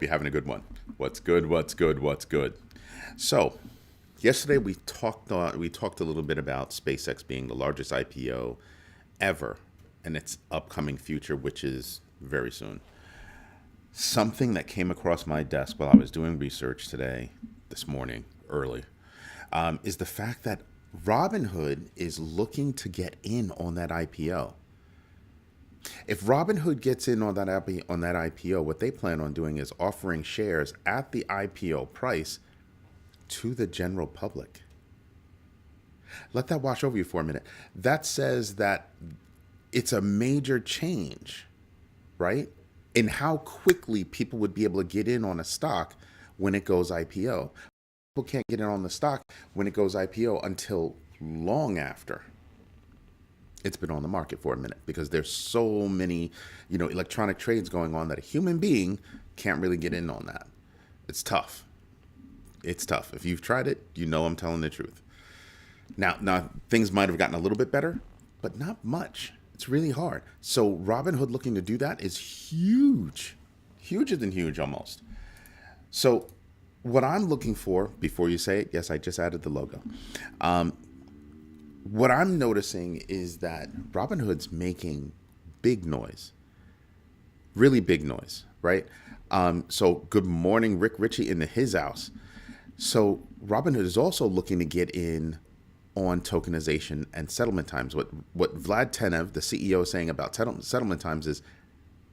You're having a good one. What's good? What's good? What's good? So, yesterday we talked a little bit about SpaceX being the largest IPO ever and its upcoming future, which is very soon. Something that came across my desk while I was doing research today, this morning, early, is the fact that Robinhood is looking to get in on that IPO. If Robinhood gets in on that IPO, what they plan on doing is offering shares at the IPO price to the general public. Let that wash over you for a minute. That says that it's a major change, right? In how quickly people would be able to get in on a stock when it goes IPO. People can't get in on the stock when it goes IPO until long after it's been on the market for a minute, because there's so many, electronic trades going on that a human being can't really get in on that. It's tough. It's tough. If you've tried it, I'm telling the truth. Now things might have gotten a little bit better, but not much. It's really hard. So Robinhood looking to do that is huge, huger than huge almost. So what I'm looking for, before you say it, yes, I just added the logo. What I'm noticing is that Robinhood's making big noise, really big noise, right? So good morning, Rick Ritchie in his house. So Robinhood is also looking to get in on tokenization and settlement times. What Vlad Tenev, the CEO, is saying about settlement times is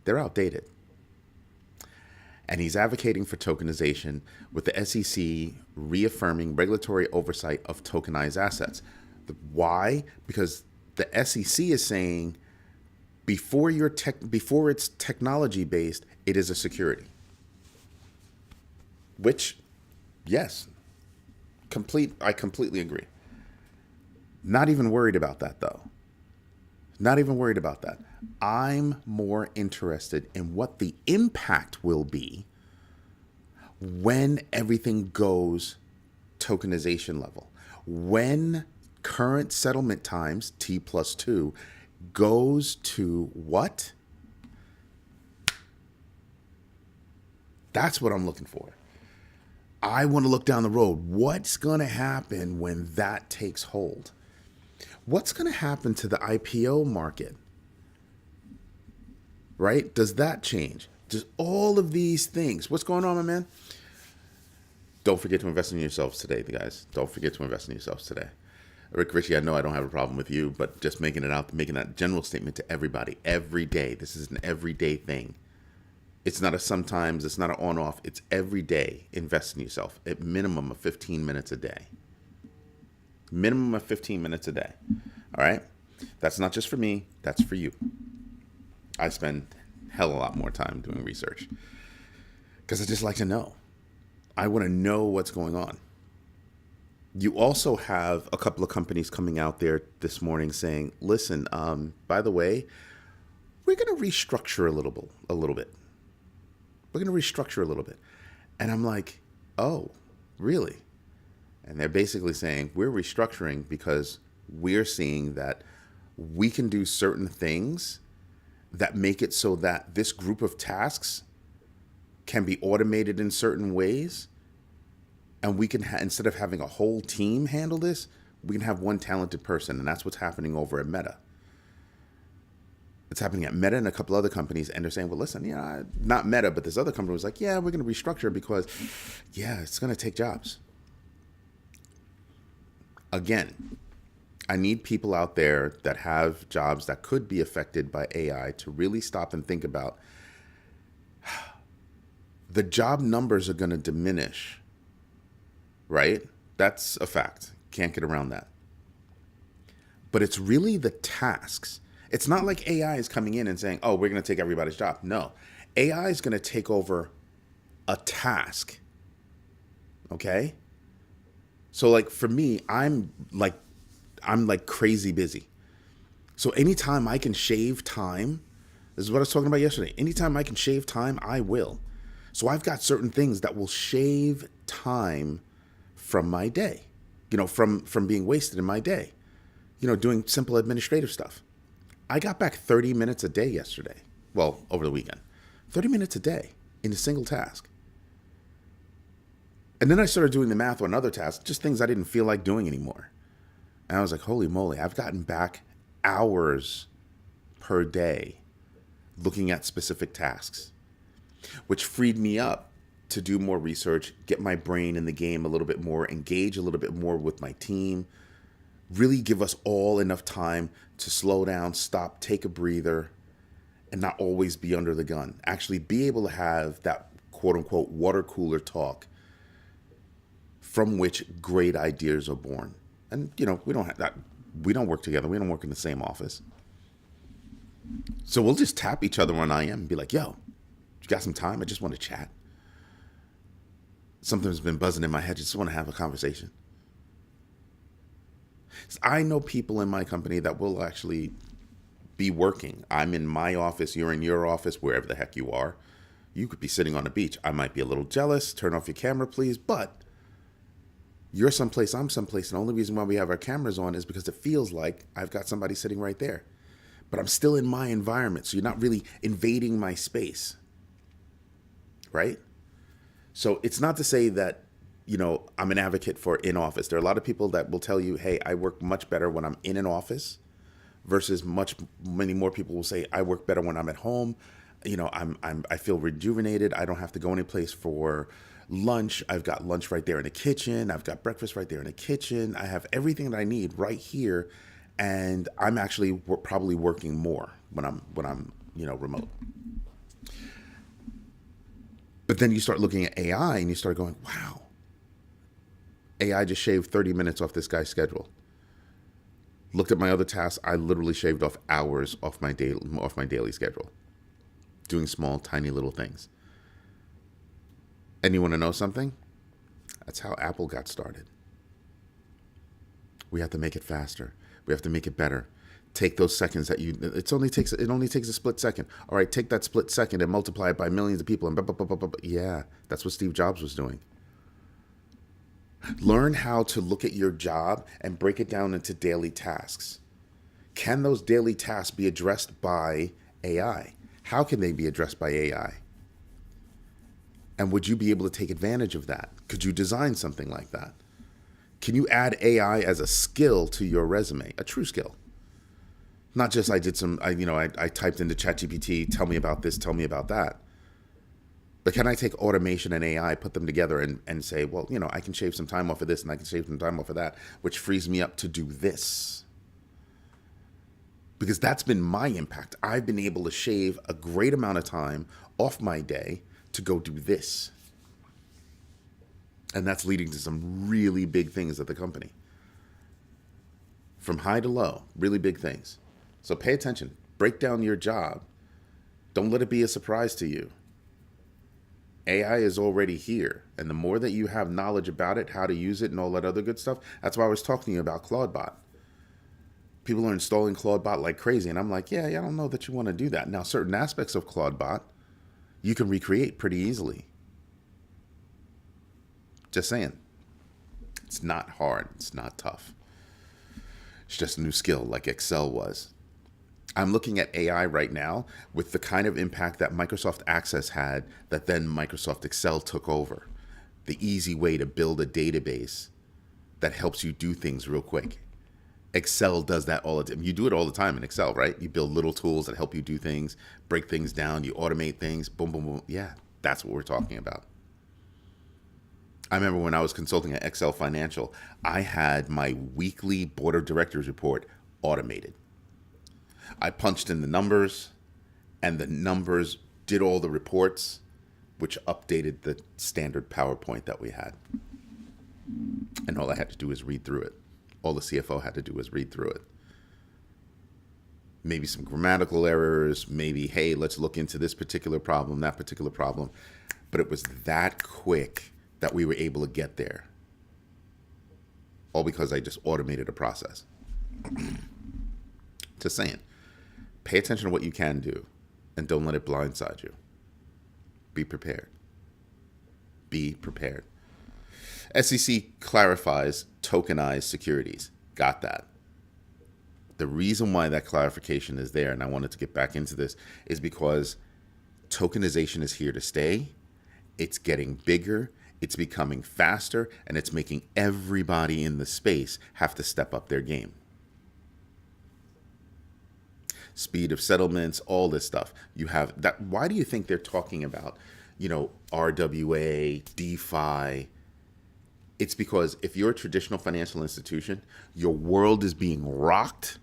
they're outdated. And he's advocating for tokenization, with the SEC reaffirming regulatory oversight of tokenized assets. Why? Because the SEC is saying before it's technology based, it is a security. Which, yes, I completely agree. Not even worried about that though. Not even worried about that. I'm more interested in what the impact will be when everything goes tokenization level. When current settlement times, T+2, goes to what? That's what I'm looking for. I want to look down the road. What's going to happen when that takes hold? What's going to happen to the IPO market? Right? Does that change? Just all of these things. What's going on, my man? Don't forget to invest in yourselves today, guys. Don't forget to invest in yourselves today. Rick Ritchie, I know I don't have a problem with you, but just making that general statement to everybody every day. This is an everyday thing. It's not a sometimes, it's not an on-off. It's every day. Invest in yourself at minimum of 15 minutes a day. Minimum of 15 minutes a day. All right? That's not just for me. That's for you. I spend hell a lot more time doing research because I just like to know. I want to know what's going on. You also have a couple of companies coming out there this morning saying, listen, by the way, we're going to restructure a little bit. We're going to restructure a little bit. And I'm like, oh, really? And they're basically saying we're restructuring because we're seeing that we can do certain things that make it so that this group of tasks can be automated in certain ways. And we can, instead of having a whole team handle this, we can have one talented person. And that's what's happening over at Meta. It's happening at Meta and a couple other companies. And they're saying, well, listen, not Meta, but this other company was like, yeah, we're going to restructure because, it's going to take jobs. Again, I need people out there that have jobs that could be affected by AI to really stop and think about the job numbers are going to diminish. Right? That's a fact. Can't get around that. But it's really the tasks. It's not like AI is coming in and saying, oh, we're going to take everybody's job. No. AI is going to take over a task. Okay? So like for me, I'm like crazy busy. So anytime I can shave time, this is what I was talking about yesterday. Anytime I can shave time, I will. So I've got certain things that will shave time from my day, from being wasted in my day, doing simple administrative stuff. I got back 30 minutes a day yesterday. Well, over the weekend. 30 minutes a day in a single task. And then I started doing the math on other tasks, just things I didn't feel like doing anymore. And I was like, holy moly, I've gotten back hours per day looking at specific tasks, which freed me up to do more research, get my brain in the game a little bit more, engage a little bit more with my team, really give us all enough time to slow down, stop, take a breather, and not always be under the gun. Actually be able to have that quote unquote water cooler talk from which great ideas are born. And we don't have that. We don't work together. We don't work in the same office. So we'll just tap each other on IM and be like, yo, you got some time? I just want to chat. Something's been buzzing in my head. Just want to have a conversation. I know people in my company that will actually be working. I'm in my office. You're in your office, wherever the heck you are. You could be sitting on a beach. I might be a little jealous. Turn off your camera, please. But you're someplace, I'm someplace. And the only reason why we have our cameras on is because it feels like I've got somebody sitting right there. But I'm still in my environment. So you're not really invading my space. Right? So it's not to say that, I'm an advocate for in office. There are a lot of people that will tell you, hey, I work much better when I'm in an office versus many more people will say I work better when I'm at home. I feel rejuvenated. I don't have to go any place for lunch. I've got lunch right there in the kitchen. I've got breakfast right there in the kitchen. I have everything that I need right here. And I'm actually probably working more when I'm remote. But then you start looking at AI and you start going, wow, AI just shaved 30 minutes off this guy's schedule. Looked at my other tasks. I literally shaved off hours off my daily schedule, doing small, tiny little things. And you want to know something? That's how Apple got started. We have to make it faster. We have to make it better. Take those seconds that it only takes a split second. All right, take that split second and multiply it by millions of people. And yeah, that's what Steve Jobs was doing. Learn how to look at your job and break it down into daily tasks. Can those daily tasks be addressed by AI? How can they be addressed by AI? And would you be able to take advantage of that? Could you design something like that? Can you add AI as a skill to your resume, a true skill? Not just I typed into ChatGPT, tell me about this, tell me about that. But can I take automation and AI, put them together and say, well, I can shave some time off of this and I can shave some time off of that, which frees me up to do this. Because that's been my impact. I've been able to shave a great amount of time off my day to go do this. And that's leading to some really big things at the company. From high to low, really big things. So pay attention. Break down your job. Don't let it be a surprise to you. AI is already here. And the more that you have knowledge about it, how to use it and all that other good stuff, that's why I was talking to you about Claudebot. People are installing Claudebot like crazy. And I'm like, yeah, I don't know that you want to do that. Now, certain aspects of Claudebot, you can recreate pretty easily. Just saying. It's not hard. It's not tough. It's just a new skill like Excel was. I'm looking at AI right now with the kind of impact that Microsoft Access had that then Microsoft Excel took over. The easy way to build a database that helps you do things real quick. Excel does that all the time. You do it all the time in Excel, right? You build little tools that help you do things, break things down, you automate things, boom, boom, boom. Yeah, that's what we're talking about. I remember when I was consulting at Excel Financial, I had my weekly board of directors report automated. I punched in the numbers, and the numbers did all the reports, which updated the standard PowerPoint that we had. And all I had to do was read through it. All the CFO had to do was read through it. Maybe some grammatical errors, maybe, hey, let's look into this particular problem, that particular problem. But it was that quick that we were able to get there. All because I just automated a process. Just saying. Pay attention to what you can do and don't let it blindside you. Be prepared. Be prepared. SEC clarifies tokenized securities. Got that. The reason why that clarification is there, and I wanted to get back into this, is because tokenization is here to stay. It's getting bigger. It's becoming faster, and it's making everybody in the space have to step up their game. Speed of settlements, all this stuff. You have that. Why do you think they're talking about, RWA, DeFi? It's because if you're a traditional financial institution, your world is being rocked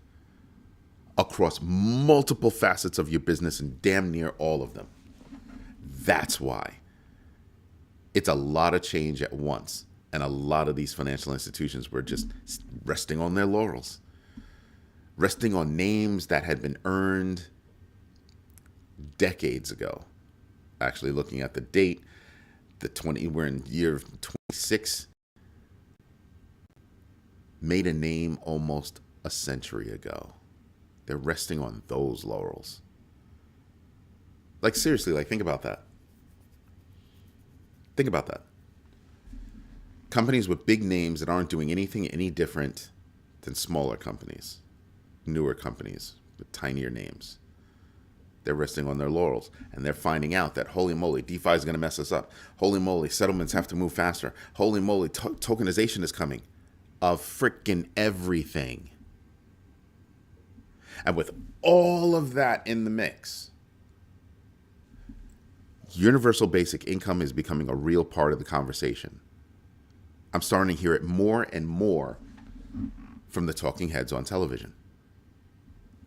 across multiple facets of your business and damn near all of them. That's why. It's a lot of change at once. And a lot of these financial institutions were just resting on their laurels, resting on names that had been earned decades ago. Actually, looking at the date, we're in year 26, made a name almost a century ago. They're resting on those laurels. Like, seriously, think about that. Think about that. Companies with big names that aren't doing anything any different than smaller companies, newer companies with tinier names. They're resting on their laurels, and they're finding out that, holy moly, DeFi is going to mess us up. Holy moly, settlements have to move faster. Holy moly, tokenization is coming of frickin' everything. And with all of that in the mix, universal basic income is becoming a real part of the conversation. I'm starting to hear it more and more from the talking heads on television.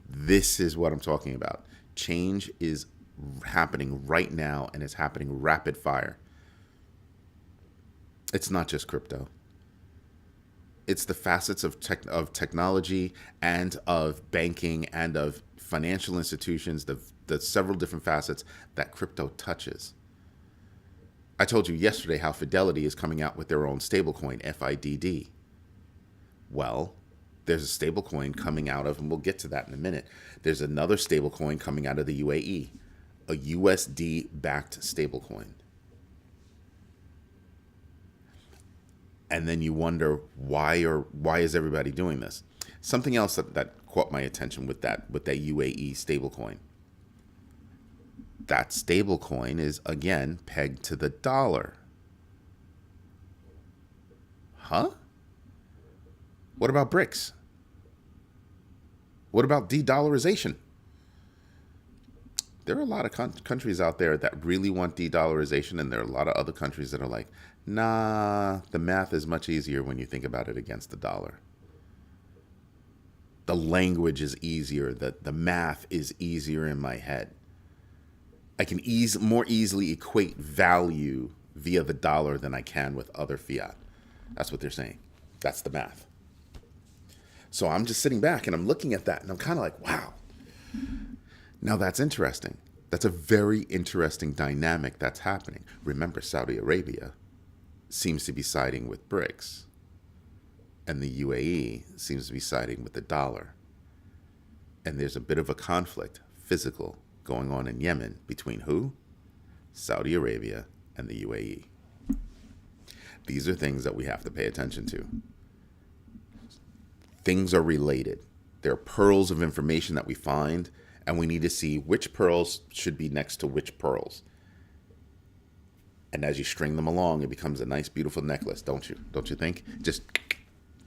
This is what I'm talking about. Change is happening right now, and it's happening rapid fire. It's not just crypto. It's the facets of technology and of banking and of financial institutions, the several different facets that crypto touches. I told you yesterday how Fidelity is coming out with their own stablecoin, FIDD. Well, there's a stablecoin coming out of, and we'll get to that in a minute. There's another stablecoin coming out of the UAE, a USD-backed stablecoin. And then you wonder why is everybody doing this? Something else that caught my attention with that UAE stablecoin. That stablecoin is again pegged to the dollar. Huh? What about BRICS? What about de-dollarization? There are a lot of countries out there that really want de-dollarization, and there are a lot of other countries that are like, nah, the math is much easier when you think about it against the dollar. The language is easier, the math is easier in my head. I can more easily equate value via the dollar than I can with other fiat. That's what they're saying. That's the math. So I'm just sitting back and I'm looking at that and I'm kind of like, wow. Now that's interesting. That's a very interesting dynamic that's happening. Remember, Saudi Arabia seems to be siding with BRICS, and the UAE seems to be siding with the dollar. And there's a bit of a conflict, physical, going on in Yemen between who? Saudi Arabia and the UAE. These are things that we have to pay attention to. Things are related. There are pearls of information that we find, and we need to see which pearls should be next to which pearls. And as you string them along, it becomes a nice, beautiful necklace, don't you? Don't you think? Just,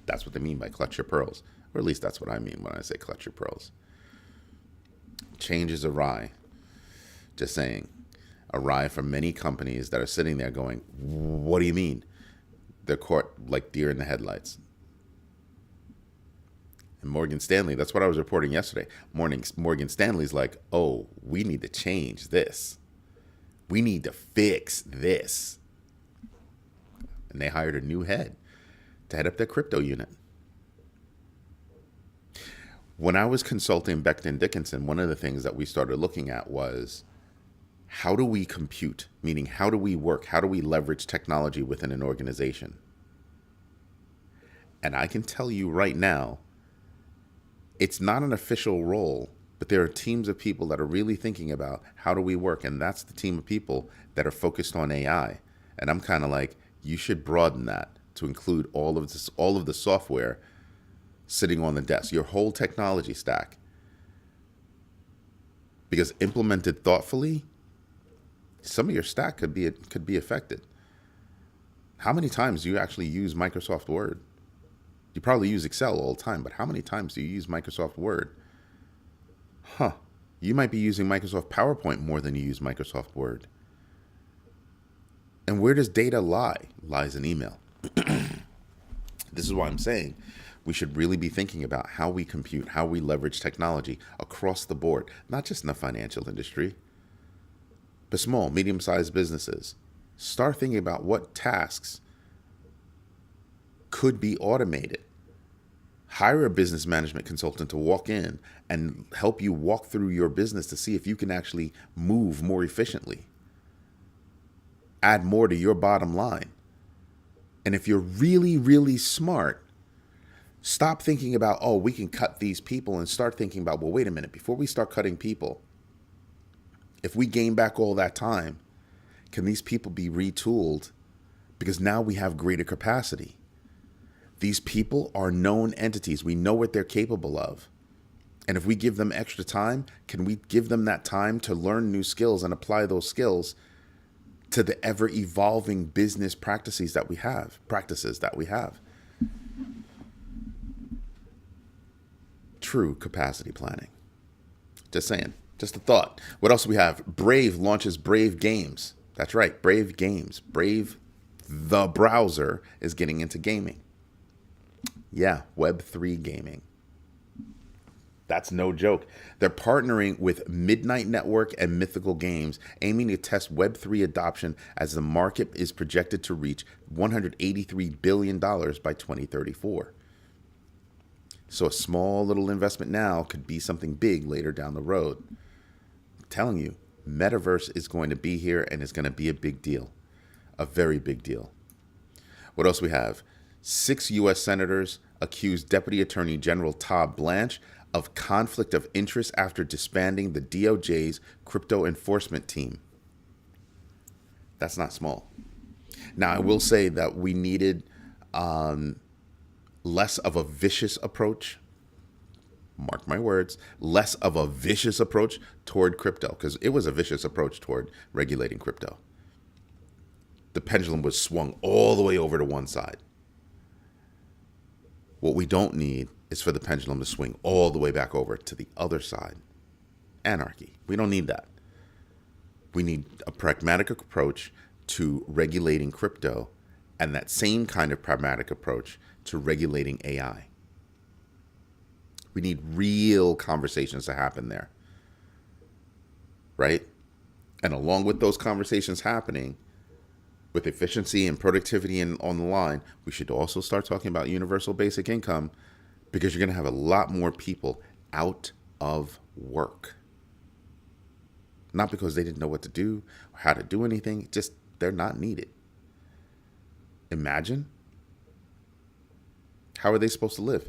that's what they mean by clutch your pearls. Or at least that's what I mean when I say clutch your pearls. Change is awry. Just saying. Awry for many companies that are sitting there going, what do you mean? They're caught like deer in the headlights. And Morgan Stanley, that's what I was reporting yesterday. Morgan Stanley's like, oh, we need to change this. We need to fix this. And they hired a new head to head up their crypto unit. When I was consulting Becton Dickinson, one of the things that we started looking at was, how do we compute? Meaning, how do we work? How do we leverage technology within an organization? And I can tell you right now, it's not an official role, but there are teams of people that are really thinking about how do we work? And that's the team of people that are focused on AI. And I'm kind of like, you should broaden that to include all of the software sitting on the desk, your whole technology stack. Because implemented thoughtfully, some of your stack could be affected. How many times do you actually use Microsoft Word? You probably use Excel all the time, but how many times do you use Microsoft Word? Huh. You might be using Microsoft PowerPoint more than you use Microsoft Word. And where does data lie? Lies in email. This is why I'm saying we should really be thinking about how we compute, how we leverage technology across the board, not just in the financial industry, but small, medium-sized businesses. Start thinking about what tasks could be automated. Hire a business management consultant to walk in and help you walk through your business to see if you can actually move more efficiently. Add more to your bottom line. And if you're really, really smart, stop thinking about, oh, we can cut these people, and start thinking about, well, wait a minute, before we start cutting people, if we gain back all that time, can these people be retooled? Because now we have greater capacity. These people are known entities. We know what they're capable of. And if we give them extra time, can we give them that time to learn new skills and apply those skills to the ever evolving business practices that we have? True capacity planning. Just saying. Just a thought. What else do we have? Brave launches Brave Games. That's right, Brave Games. Brave, the browser, is getting into gaming. Yeah, Web3 gaming. That's no joke. They're partnering with Midnight Network and Mythical Games, aiming to test Web3 adoption as the market is projected to reach $183 billion by 2034. So a small little investment now could be something big later down the road. I'm telling you, Metaverse is going to be here, and it's going to be a big deal. A very big deal. What else we have? 6 U.S. senators accuse Deputy Attorney General Todd Blanche of conflict of interest after disbanding the DOJ's crypto enforcement team. That's not small. Now, I will say that we needed less of a vicious approach. Mark my words, less of a vicious approach toward crypto, because it was a vicious approach toward regulating crypto. The pendulum was swung all the way over to one side. What we don't need is for the pendulum to swing all the way back over to the other side. Anarchy. We don't need that. We need a pragmatic approach to regulating crypto, and that same kind of pragmatic approach to regulating AI. We need real conversations to happen there, right? And along with those conversations happening, with efficiency and productivity on the line, we should also start talking about universal basic income, because you're going to have a lot more people out of work. Not because they didn't know what to do or how to do anything, just they're not needed. Imagine. How are they supposed to live?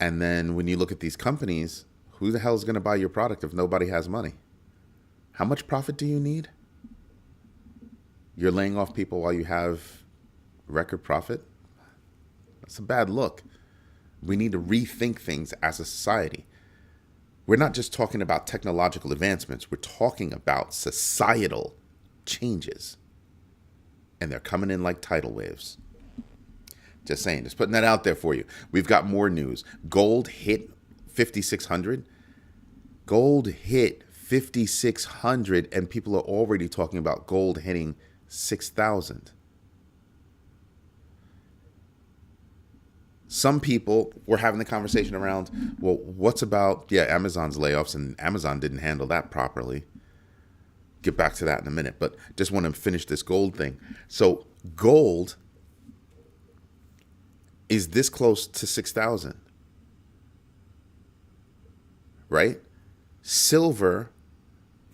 And then when you look at these companies, who the hell is going to buy your product if nobody has money? How much profit do you need? You're laying off people while you have record profit? That's a bad look. We need to rethink things as a society. We're not just talking about technological advancements. We're talking about societal changes. And they're coming in like tidal waves. Just saying, just putting that out there for you. We've got more news. Gold hit 5,600. Gold hit 5,600, and people are already talking about gold hitting 6,000. Some people were having the conversation around, well, what's about, Amazon's layoffs, and Amazon didn't handle that properly. Get back to that in a minute, but just want to finish this gold thing. So gold is this close to 6,000, right? Silver,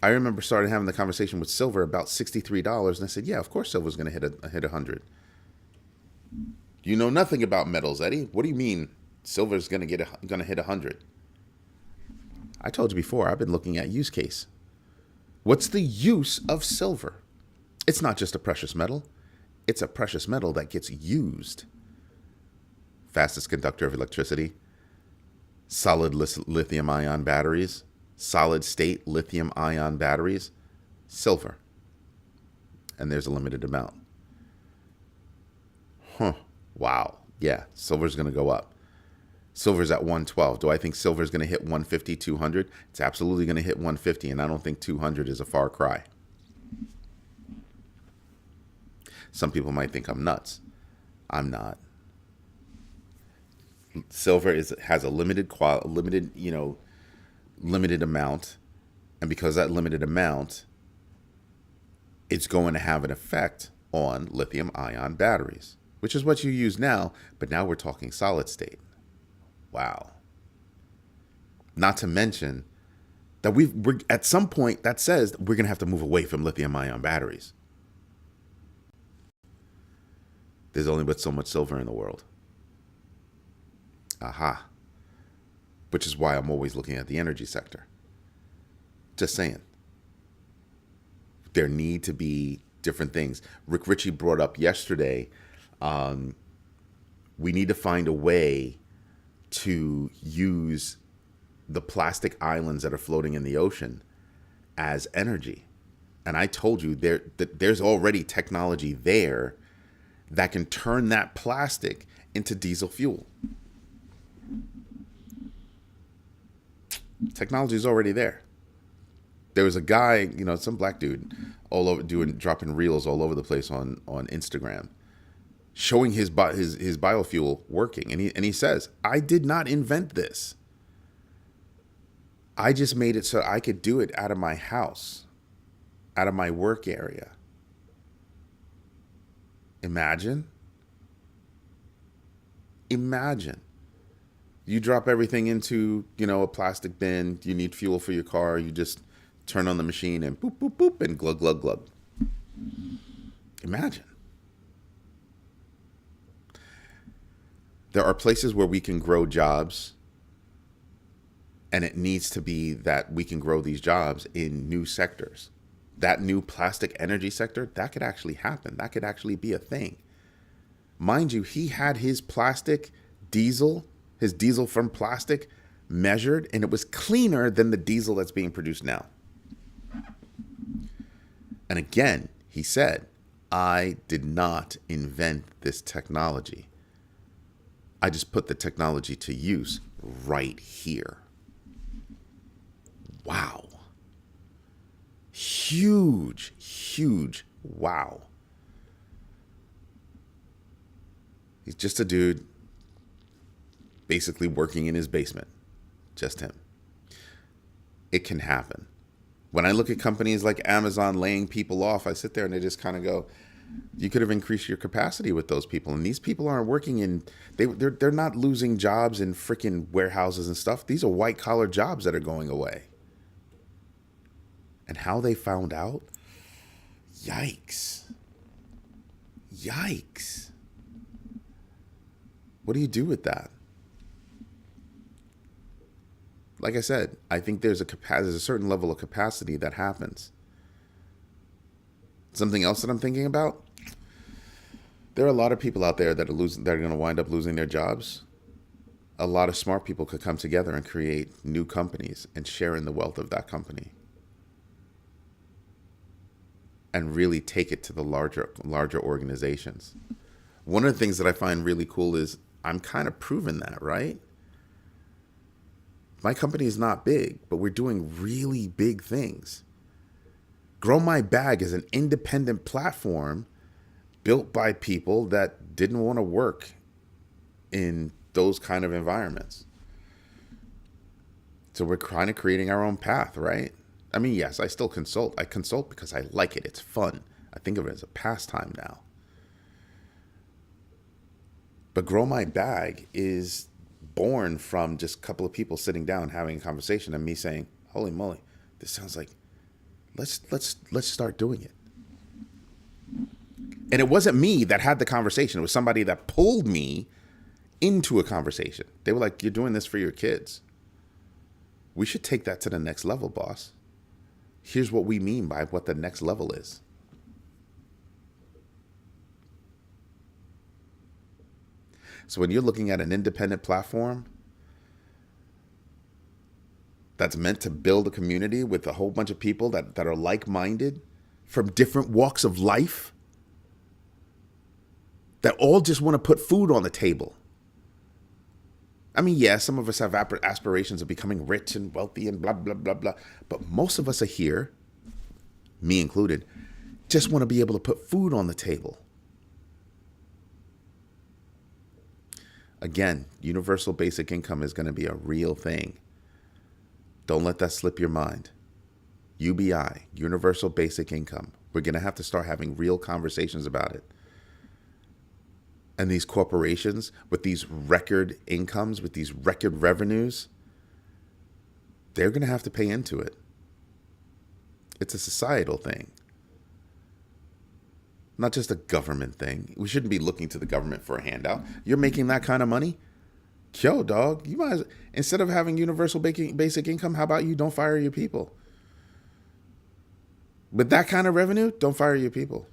I remember starting having the conversation with silver about $63, and I said, yeah, of course silver's going to hit 100. You know nothing about metals, Eddie. What do you mean silver's going to hit 100? I told you before, I've been looking at use case. What's the use of silver? It's not just a precious metal. It's a precious metal that gets used. Fastest conductor of electricity, solid lithium-ion batteries, solid-state lithium-ion batteries, silver. and there's a limited amount. Huh. Wow. Yeah, silver's going to go up. Silver's at 112. Do I think silver's going to hit 150, 200? It's absolutely going to hit 150, and I don't think 200 is a far cry. Some people might think I'm nuts. I'm not. Silver has a limited amount, and because that limited amount, it's going to have an effect on lithium-ion batteries, which is what you use now, but now we're talking solid state. Wow. Not to mention that we're at some point that says we're going to have to move away from lithium-ion batteries. There's only but so much silver in the world. Aha. Which is why I'm always looking at the energy sector. Just saying. There need to be different things. Rick Ritchie brought up yesterday, we need to find a way to use the plastic islands that are floating in the ocean as energy. And I told you there's already technology there that can turn that plastic into diesel fuel. Technology is already there. There was a guy, some black dude, all over dropping reels all over the place on Instagram, showing his biofuel working, and he says, "I did not invent this. I just made it so I could do it out of my house, out of my work area." Imagine. You drop everything into, a plastic bin. You need fuel for your car. You just turn on the machine and boop, boop, boop, and glug, glug, glug. Imagine. There are places where we can grow jobs, and it needs to be that we can grow these jobs in new sectors. That new plastic energy sector, that could actually happen. That could actually be a thing. Mind you, he had his diesel from plastic measured, and it was cleaner than the diesel that's being produced now. And again, he said, "I did not invent this technology. I just put the technology to use right here." Wow. Huge wow. He's just a dude basically working in his basement. Just him. It can happen. When I look at companies like Amazon laying people off, I sit there and I just kind of go, you could have increased your capacity with those people. And these people aren't working they're not losing jobs in freaking warehouses and stuff. These are white collar jobs that are going away. And how they found out? Yikes. What do you do with that? Like I said, I think there's a certain level of capacity that happens. Something else that I'm thinking about? There are a lot of people out there that are going to wind up losing their jobs. A lot of smart people could come together and create new companies and share in the wealth of that company. And really take it to the larger organizations. One of the things that I find really cool is I'm kind of proving that, right? My company is not big, but we're doing really big things. Grow My Bag is an independent platform built by people that didn't want to work in those kind of environments. So we're kind of creating our own path, right? I mean, yes, I still consult. I consult because I like it. It's fun. I think of it as a pastime now. But Grow My Bag is born from just a couple of people sitting down having a conversation and me saying, "Holy moly, this sounds like let's start doing it." And it wasn't me that had the conversation. It was somebody that pulled me into a conversation. They were like, "You're doing this for your kids. We should take that to the next level, boss. Here's what we mean by what the next level is." So when you're looking at an independent platform that's meant to build a community with a whole bunch of people that are like-minded, from different walks of life that all just want to put food on the table. I mean, yeah, some of us have aspirations of becoming rich and wealthy and blah, blah, blah, blah. But most of us are here, me included, just want to be able to put food on the table. Again, universal basic income is going to be a real thing. Don't let that slip your mind. UBI, universal basic income. We're going to have to start having real conversations about it. And these corporations with these record incomes, with these record revenues, they're going to have to pay into it. It's a societal thing, not just a government thing. We shouldn't be looking to the government for a handout. You're making that kind of money? Yo, dog, you might, instead of having universal basic income, how about you don't fire your people? With that kind of revenue, don't fire your people.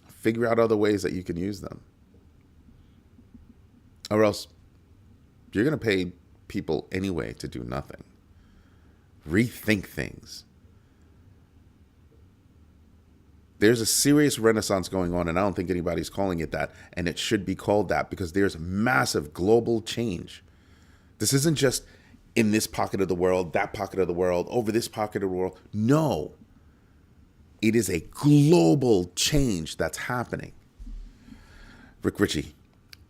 Figure out other ways that you can use them. Or else you're going to pay people anyway to do nothing. Rethink things. There's a serious renaissance going on, and I don't think anybody's calling it that, and it should be called that because there's massive global change. This isn't just in this pocket of the world, that pocket of the world, over this pocket of the world. No. It is a global change that's happening. Rick Ritchie,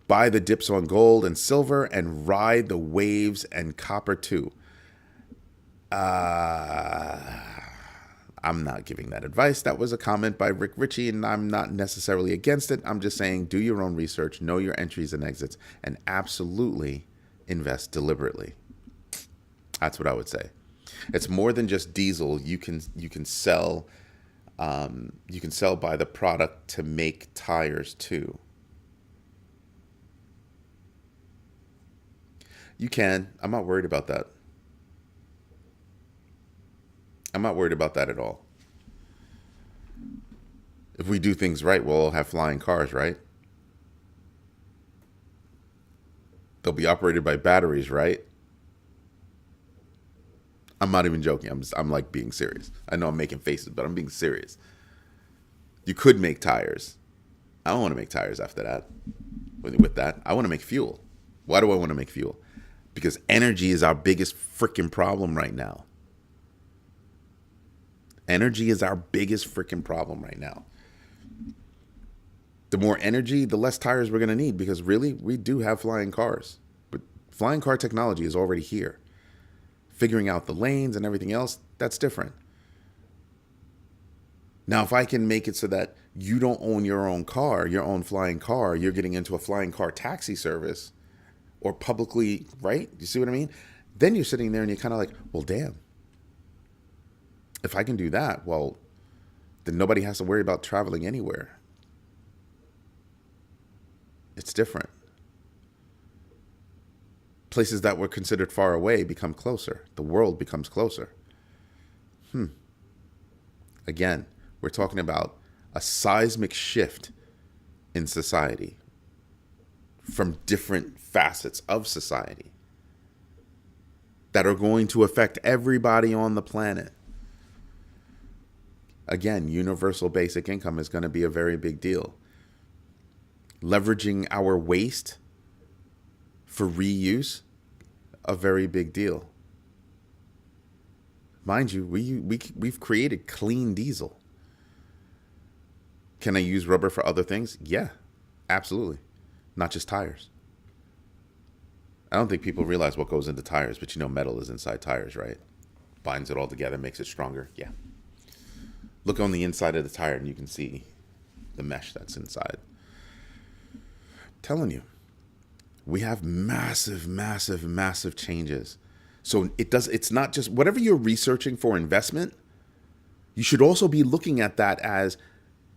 buy the dips on gold and silver and ride the waves and copper too. I'm not giving that advice. That was a comment by Rick Ritchie, and I'm not necessarily against it. I'm just saying do your own research, know your entries and exits, and absolutely invest deliberately. That's what I would say. It's more than just diesel. You can sell. You can sell by the product to make tires too. You can. I'm not worried about that. I'm not worried about that at all. If we do things right, we'll all have flying cars, right? They'll be operated by batteries, right? I'm not even joking. I'm like being serious. I know I'm making faces, but I'm being serious. You could make tires. I don't want to make tires after that. With that, I want to make fuel. Why do I want to make fuel? Because energy is our biggest freaking problem right now. Energy is our biggest freaking problem right now. The more energy, the less tires we're going to need, because really, we do have flying cars. But flying car technology is already here. Figuring out the lanes and everything else, that's different. Now, if I can make it so that you don't own your own car, your own flying car, you're getting into a flying car taxi service or publicly, right? You see what I mean? Then you're sitting there and you're kind of like, well, damn. If I can do that, well, then nobody has to worry about traveling anywhere. It's different. Places that were considered far away become closer. The world becomes closer. Again, we're talking about a seismic shift in society from different facets of society that are going to affect everybody on the planet. Again, universal basic income is going to be a very big deal. Leveraging our waste for reuse, a very big deal. Mind you, we've created clean diesel. Can I use rubber for other things? Yeah, absolutely. Not just tires. I don't think people realize what goes into tires, but you know metal is inside tires, right? Binds it all together, makes it stronger. Yeah. Look on the inside of the tire and you can see the mesh that's inside. I'm telling you, we have massive, massive, massive changes. So it's not just whatever you're researching for investment, you should also be looking at that as,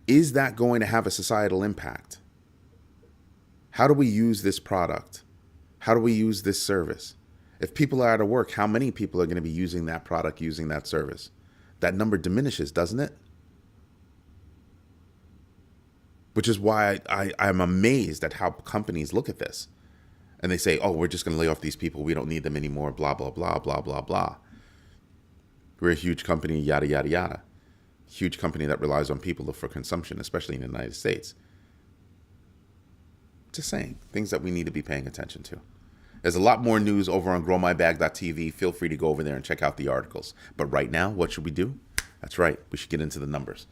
is that going to have a societal impact? How do we use this product? How do we use this service? If people are out of work, how many people are going to be using that product, using that service? That number diminishes, doesn't it? Which is why I'm amazed at how companies look at this. And they say, oh, we're just going to lay off these people. We don't need them anymore, blah, blah, blah, blah, blah, blah. We're a huge company, yada, yada, yada. Huge company that relies on people for consumption, especially in the United States. Just saying, things that we need to be paying attention to. There's a lot more news over on growmybag.tv. Feel free to go over there and check out the articles. But right now, what should we do? That's right. We should get into the numbers.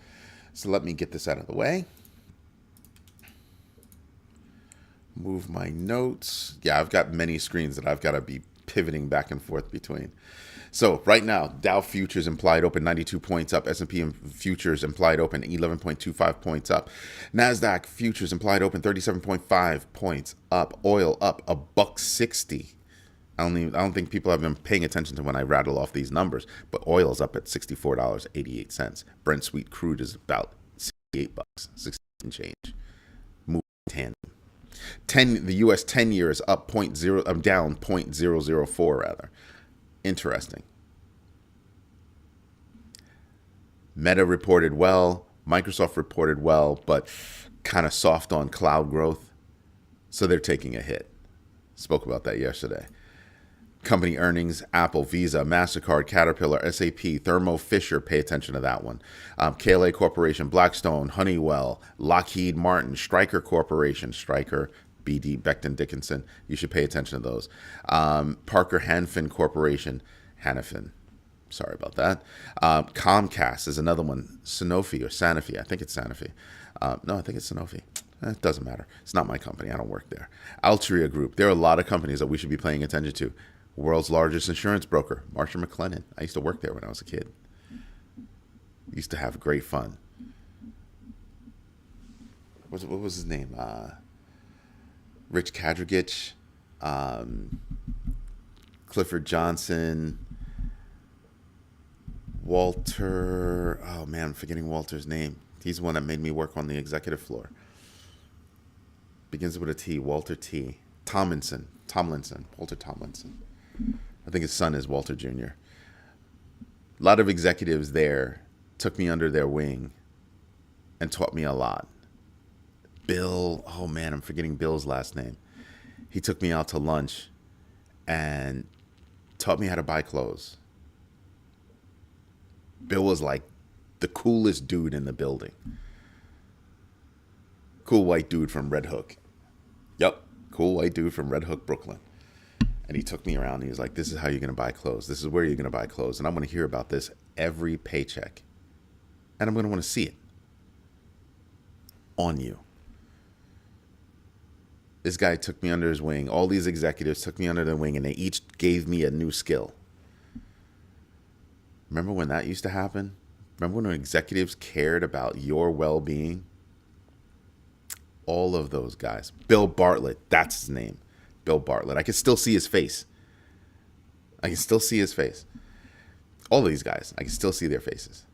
So let me get this out of the way. Move my notes. Yeah, I've got many screens that I've got to be pivoting back and forth between. So right now, Dow futures implied open 92 points up. S&P futures implied open 11.25 points up. NASDAQ futures implied open 37.5 points up. Oil up $1.60. I don't think people have been paying attention to when I rattle off these numbers, but oil's up at $64.88. Brent sweet crude is about $68, 16 change. Moving tandem. The U.S. 10-year is up down 0.004 rather. Interesting. Meta reported well. Microsoft reported well, but kind of soft on cloud growth. So they're taking a hit. Spoke about that yesterday. Company earnings, Apple, Visa, MasterCard, Caterpillar, SAP, Thermo Fisher, pay attention to that one. KLA Corporation, Blackstone, Honeywell, Lockheed Martin, Stryker Corporation, Stryker, BD, Becton Dickinson. You should pay attention to those. Parker Hannifin Corporation, Hannifin. Sorry about that. Comcast is another one. Sanofi or Sanofi. I think it's Sanofi. No, I think it's Sanofi. It doesn't matter. It's not my company. I don't work there. Altria Group. There are a lot of companies that we should be paying attention to. World's largest insurance broker, Marsh & McLennan. I used to work there when I was a kid. Used to have great fun. What was his name? Rich Kadrigich, Clifford Johnson, Walter. Oh man, I'm forgetting Walter's name. He's the one that made me work on the executive floor. Begins with a T. Walter T. Tomlinson. Walter Tomlinson. I think his son is Walter Jr. A lot of executives there took me under their wing and taught me a lot. Bill, oh man, I'm forgetting Bill's last name. He took me out to lunch and taught me how to buy clothes. Bill was like the coolest dude in the building. Cool white dude from Red Hook. Yep, cool white dude from Red Hook, Brooklyn. And he took me around and he was like, this is how you're going to buy clothes. This is where you're going to buy clothes. And I'm going to hear about this every paycheck. And I'm going to want to see it on you. This guy took me under his wing. All these executives took me under their wing and they each gave me a new skill. Remember when that used to happen? Remember when executives cared about your well-being? All of those guys. Bill Bartlett, that's his name. Bill Bartlett. I can still see his face. All of these guys, I can still see their faces.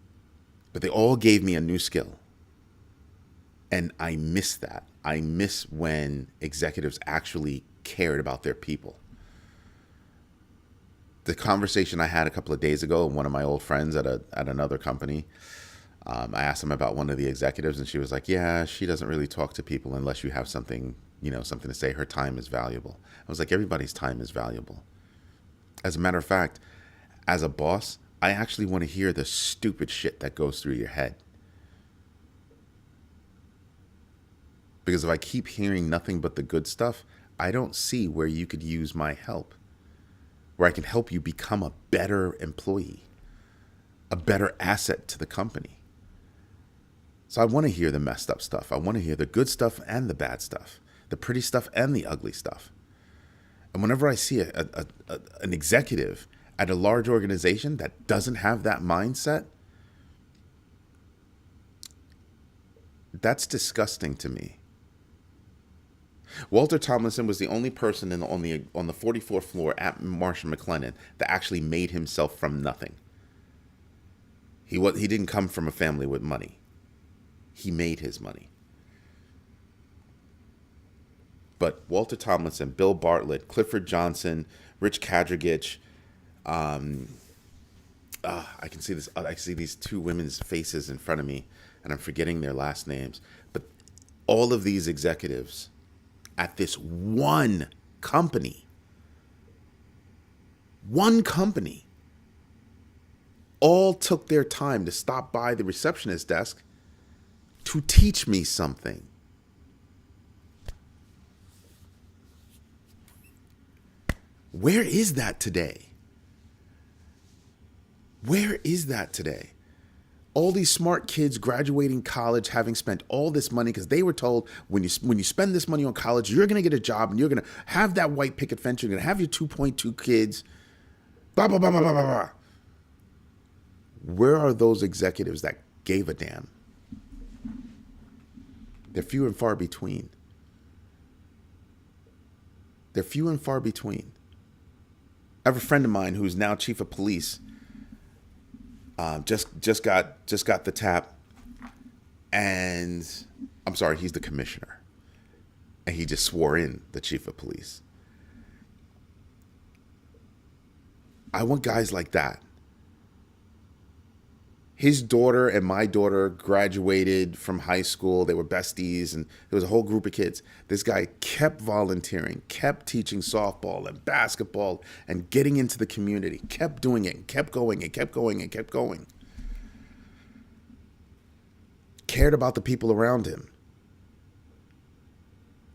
But they all gave me a new skill. And I miss that. I miss when executives actually cared about their people. The conversation I had a couple of days ago with one of my old friends at another company, I asked him about one of the executives, and she was like, yeah, she doesn't really talk to people unless you have something to say. Her time is valuable. I was like, everybody's time is valuable. As a matter of fact, as a boss, I actually want to hear the stupid shit that goes through your head. Because if I keep hearing nothing but the good stuff, I don't see where you could use my help, where I can help you become a better employee, a better asset to the company. So I want to hear the messed up stuff. I want to hear the good stuff and the bad stuff, the pretty stuff and the ugly stuff. And whenever I see an executive at a large organization that doesn't have that mindset, that's disgusting to me. Walter Tomlinson was the only person on the 44th floor at Marsh & McLennan that actually made himself from nothing. He didn't come from a family with money. He made his money. But Walter Tomlinson, Bill Bartlett, Clifford Johnson, Rich Kadrigich, I can see this. I see these two women's faces in front of me, and I'm forgetting their last names. But all of these executives at this one company, all took their time to stop by the receptionist desk to teach me something. Where is that today? Where is that today? All these smart kids graduating college, having spent all this money because they were told when you spend this money on college, you're going to get a job and you're going to have that white picket fence. You're going to have your 2.2 kids. Blah, blah, blah, blah, blah, blah. Where are those executives that gave a damn? They're few and far between. They're few and far between. I have a friend of mine who's now chief of police. Just got the tap, and I'm sorry, he's the commissioner, and he just swore in the chief of police. I want guys like that. His daughter and my daughter graduated from high school. They were besties, and there was a whole group of kids. This guy kept volunteering, kept teaching softball and basketball and getting into the community, kept doing it, and kept going and kept going and kept going. Cared about the people around him,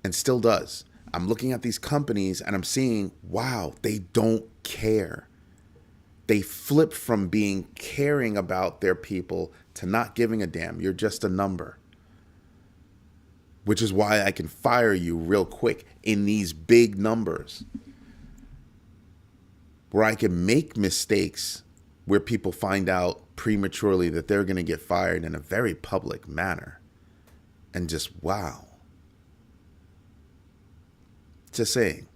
and still does. I'm looking at these companies and I'm seeing, wow, they don't care. They flip from being caring about their people to not giving a damn. You're just a number. Which is why I can fire you real quick in these big numbers. Where I can make mistakes where people find out prematurely that they're going to get fired in a very public manner. And just, wow. Just saying.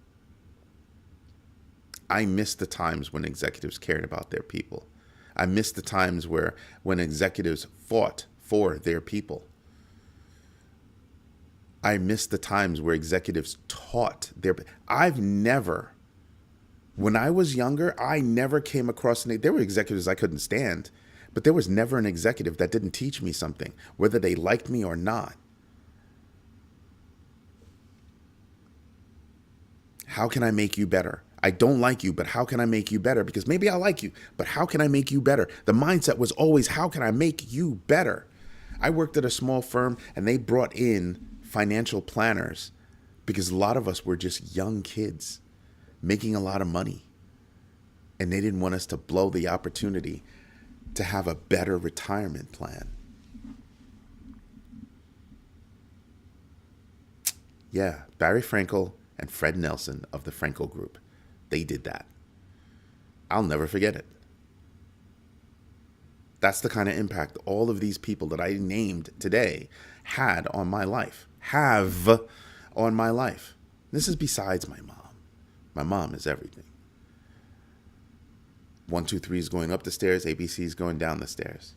I miss the times when executives cared about their people. I miss the times when executives fought for their people. I miss the times where executives taught their. When I was younger, I never came across there were executives I couldn't stand, but there was never an executive that didn't teach me something, whether they liked me or not. How can I make you better? I don't like you, but how can I make you better? Because maybe I like you, but how can I make you better? The mindset was always, how can I make you better? I worked at a small firm and they brought in financial planners because a lot of us were just young kids making a lot of money. And they didn't want us to blow the opportunity to have a better retirement plan. Yeah, Barry Frankel and Fred Nelson of the Frankel Group. They did that. I'll never forget it. That's the kind of impact all of these people that I named today had on my life, have on my life. This is besides my mom. My mom is everything. 123 is going up the stairs, ABC is going down the stairs.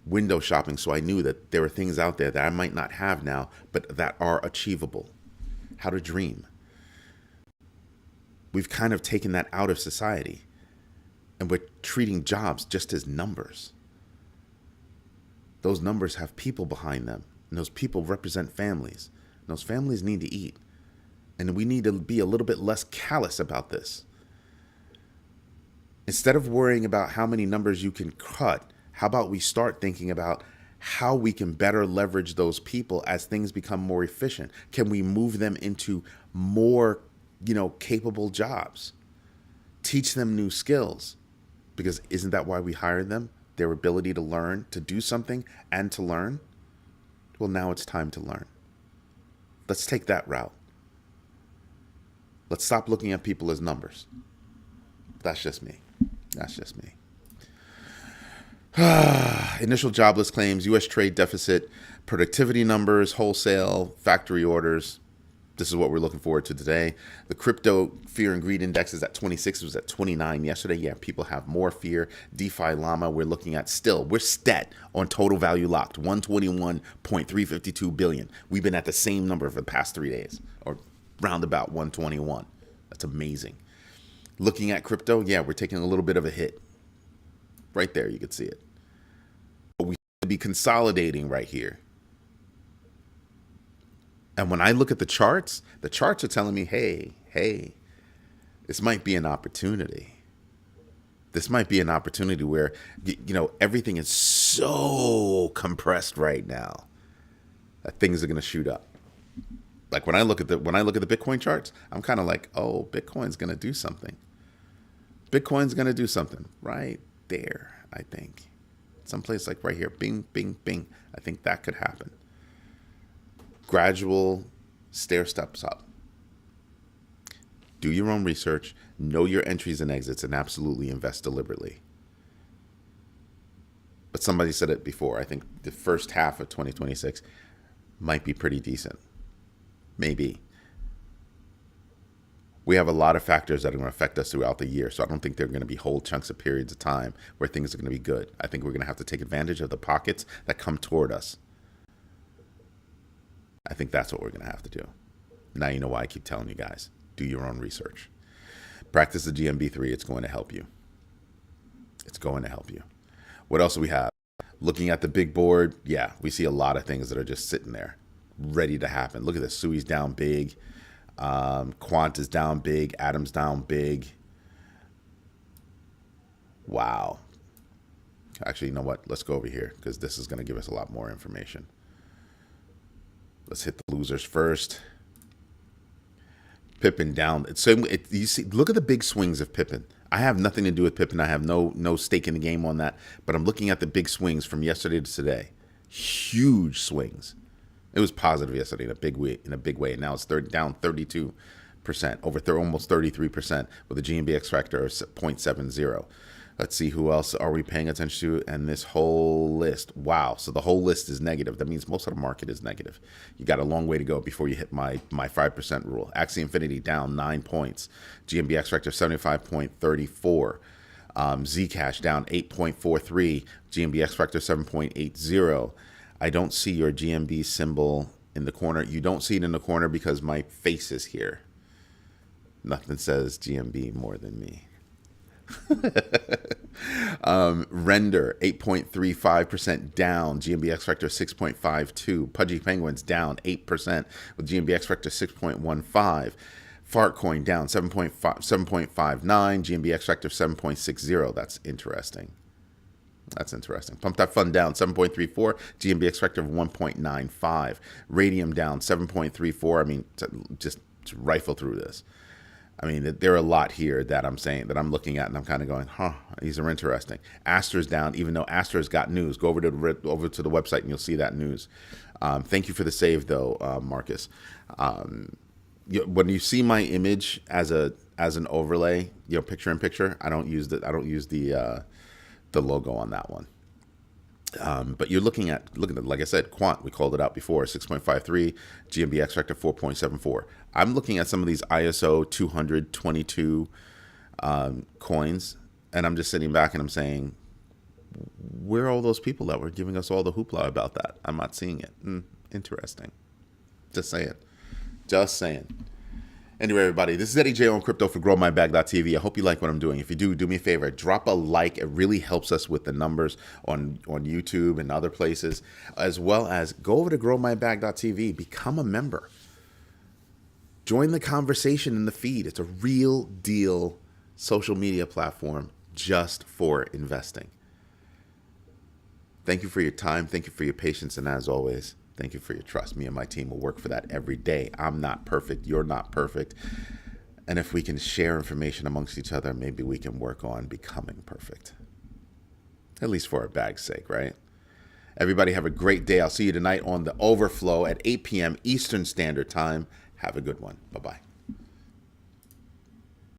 Window shopping, so I knew that there were things out there that I might not have now, but that are achievable. How to dream. We've kind of taken that out of society, and we're treating jobs just as numbers. Those numbers have people behind them, and those people represent families. And those families need to eat, and we need to be a little bit less callous about this. Instead of worrying about how many numbers you can cut, how about we start thinking about how we can better leverage those people as things become more efficient? Can we move them into more capable jobs, teach them new skills, because isn't that why we hired them? Their ability to learn, to do something and to learn. Well, now it's time to learn. Let's take that route. Let's stop looking at people as numbers. That's just me. Initial jobless claims, U.S. trade deficit, productivity numbers, wholesale, factory orders. This is what we're looking forward to today. The crypto fear and greed index is at 26. It was at 29 yesterday. Yeah, people have more fear. DeFi Llama, we're looking at we're stat on total value locked, 121.352 billion. We've been at the same number for the past 3 days, or round about 121. That's amazing. Looking at crypto, yeah, we're taking a little bit of a hit. Right there, you can see it. But we should be consolidating right here. And when I look at the charts are telling me, hey, this might be an opportunity. This might be an opportunity where, everything is so compressed right now that things are going to shoot up. Like when I look at the Bitcoin charts, I'm kind of like, oh, Bitcoin's going to do something. Bitcoin's going to do something right there, I think. Someplace like right here, bing, bing, bing. I think that could happen. Gradual stair steps up. Do your own research, know your entries and exits, and absolutely invest deliberately. But somebody said it before. I think the first half of 2026 might be pretty decent. Maybe. We have a lot of factors that are going to affect us throughout the year, so I don't think there are going to be whole chunks of periods of time where things are going to be good. I think we're going to have to take advantage of the pockets that come toward us. I think that's what we're going to have to do. Now you know why I keep telling you guys. Do your own research. Practice the GMB3. It's going to help you. It's going to help you. What else do we have? Looking at the big board, yeah, we see a lot of things that are just sitting there, ready to happen. Look at this. SUI's down big. Quant is down big. Atom's down big. Wow. Actually, you know what? Let's go over here because this is going to give us a lot more information. Let's hit the losers first. Pippin down. You see, look at the big swings of Pippin. I have nothing to do with Pippin. I have no stake in the game on that. But I'm looking at the big swings from yesterday to today. Huge swings. It was positive yesterday in a big way. And now it's down 32%, almost 33% with a GMB X factor of 0.70. Let's see, who else are we paying attention to? And this whole list. Wow. So the whole list is negative. That means most of the market is negative. You got a long way to go before you hit my 5% rule. Axie Infinity down 9 points. GMB X factor 75.34. Zcash down 8.43. GMB X factor 7.80. I don't see your GMB symbol in the corner. You don't see it in the corner because my face is here. Nothing says GMB more than me. Render 8.35% down. GMB X factor 6.52. Pudgy Penguins down 8% with GMB X factor 6.15. Fartcoin down 7.59. GMB X factor 7.60. That's interesting. Pump That Fund down 7.34. GMB X factor of 1.95. Radium down 7.34. I mean, just rifle through this. I mean, there are a lot here that I'm saying, that I'm looking at, and I'm kind of going, these are interesting. Astra's down, even though Astra's got news. Go over to the website and you'll see that news. Thank you for the save, though, Marcus. When you see my image as an overlay, picture in picture, I don't use the logo on that one. But you're looking at, like I said, Quant, we called it out before, 6.53, GMB X factor 4.74. I'm looking at some of these ISO 222 coins, and I'm just sitting back and I'm saying, where are all those people that were giving us all the hoopla about that? I'm not seeing it. Interesting. Just saying. Anyway, everybody, this is Eddie J on crypto for growmybag.tv. I hope you like what I'm doing. If you do me a favor, drop a like. It really helps us with the numbers on YouTube and other places, as well as go over to growmybag.tv, become a member. Join the conversation in the feed. It's a real deal social media platform just for investing. Thank you for your time. Thank you for your patience. And as always, thank you for your trust. Me and my team will work for that every day. I'm not perfect. You're not perfect. And if we can share information amongst each other, maybe we can work on becoming perfect. At least for our bag's sake, right? Everybody have a great day. I'll see you tonight on The Overflow at 8 p.m. Eastern Standard Time. Have a good one. Bye-bye.